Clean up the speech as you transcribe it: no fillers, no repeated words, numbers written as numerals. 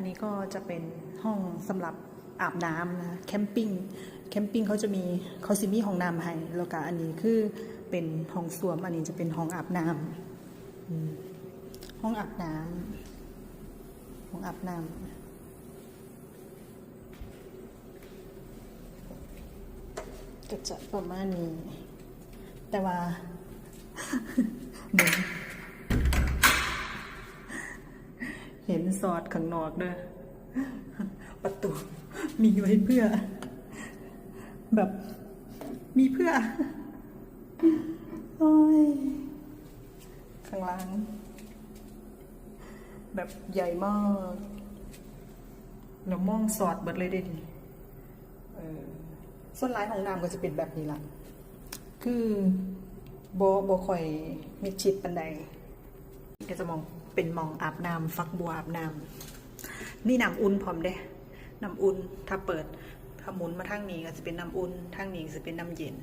อันนี้ก็จะเป็นห้องสำหรับอาบน้ำนะแคมปิ้งเขาจะมีเขาซิมีห้องน้ำให้แล้วก็อันนี้คือเป็นห้องส้วมอันนี้จะเป็นห้องอาบน้ำห้องอาบน้ำก็จะประมาณนี้ แต่ว่า เห็นสอดข้างนอกเด้อประตูมีไว้เพื่อ แบบมีเพื่อโอ้ยข้างล่างแบบใหญ่มากแล้วมองสอดเบิดเลยเด้ดิส่วนหลายของน้ำก็จะเป็นแบบนี้ล่ะคือบ่ค่อยมิดชิดปานใดก็จะมองเป็นมองอาบน้ำฟักบัวอาบน้ำนี่น้ำอุ่นพร้อมเด้น้ำอุ่นถ้าเปิดถ้าหมุนมาทางนี้ก็จะเป็นน้ำอุ่นทางนี้ก็จะเป็นน้ำเย็น